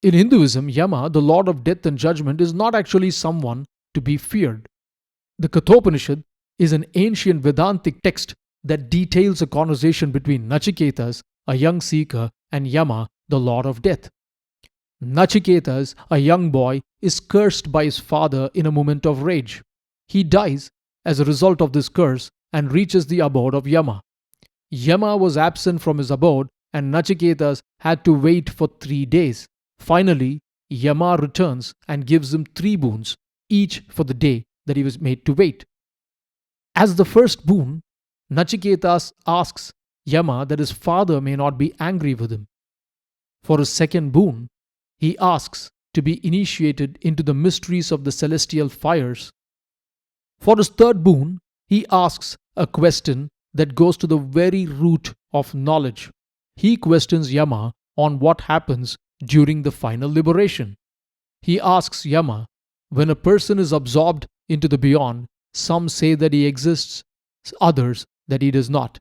In Hinduism, Yama, the lord of death and judgment, is not actually someone to be feared. The Kathopanishad is an ancient vedantic text that details a conversation between Nachiketas, a young seeker, and Yama, the lord of death. Nachiketas, a young boy, is cursed by his father in a moment of rage. He dies as a result of this curse and reaches the abode of Yama. Yama was absent from his abode and Nachiketas had to wait for 3 days. Finally, Yama returns and gives him 3 boons, each for the day that he was made to wait. As the first boon, Nachiketas asks Yama that his father may not be angry with him. For his second boon, he asks to be initiated into the mysteries of the celestial fires. For his third boon, he asks a question that goes to the very root of knowledge. He questions Yama on what happens during the final liberation. He asks Yama, when a person is absorbed into the beyond, some say that he exists, others that he does not.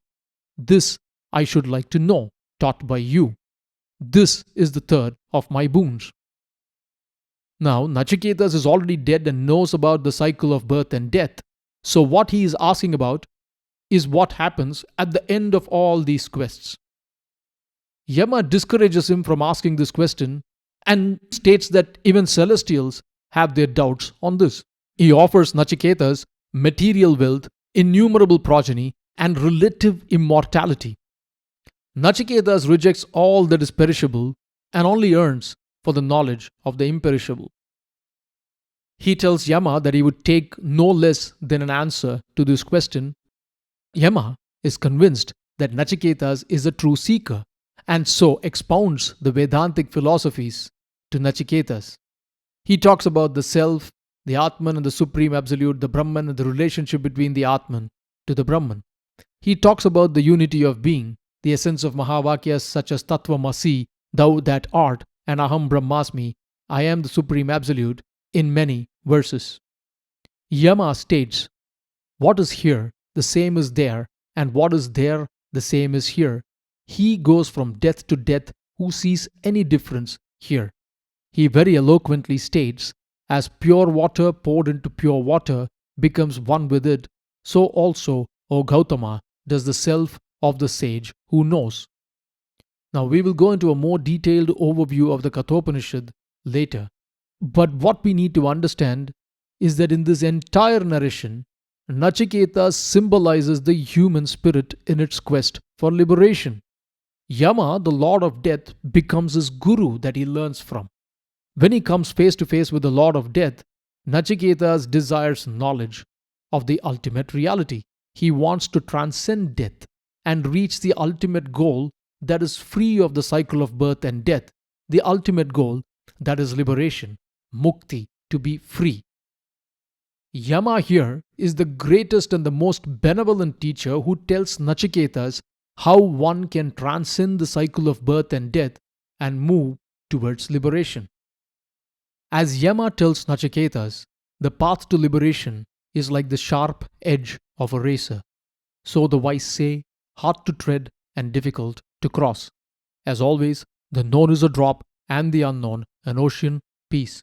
This I should like to know, taught by you. This is the third of my boons. Now, Nachiketas is already dead and knows about the cycle of birth and death. So what he is asking about is what happens at the end of all these quests. Yama discourages him from asking this question and states that even celestials have their doubts on this. He offers Nachiketas material wealth, innumerable progeny, and relative immortality. Nachiketas rejects all that is perishable and only yearns for the knowledge of the imperishable. He tells Yama that he would take no less than an answer to this question. Yama is convinced that Nachiketas is a true seeker and so expounds the Vedantic philosophies to Nachiketas. He talks about the self, the Atman and the Supreme Absolute, the Brahman and the relationship between the Atman to the Brahman. He talks about the unity of being, the essence of Mahavakyas such as Tattvamasi, thou that art, and Aham Brahmasmi, I am the Supreme Absolute, in many verses. Yama states, what is here, the same is there, and what is there, the same is here. He goes from death to death who sees any difference here. He very eloquently states, as pure water poured into pure water becomes one with it, so also, O Gautama, does the self of the sage who knows. Now we will go into a more detailed overview of the Kathopanishad later. But what we need to understand is that in this entire narration, Nachiketas symbolizes the human spirit in its quest for liberation. Yama, the lord of death, becomes his guru that he learns from. When he comes face to face with the lord of death, Nachiketas desires knowledge of the ultimate reality. He wants to transcend death and reach the ultimate goal that is free of the cycle of birth and death, the ultimate goal that is liberation, mukti, to be free. Yama here is the greatest and the most benevolent teacher who tells Nachiketas how one can transcend the cycle of birth and death and move towards liberation. As Yama tells Nachiketas, the path to liberation is like the sharp edge of a razor. So the wise say, hard to tread and difficult to cross. As always, the known is a drop and the unknown an ocean. Peace.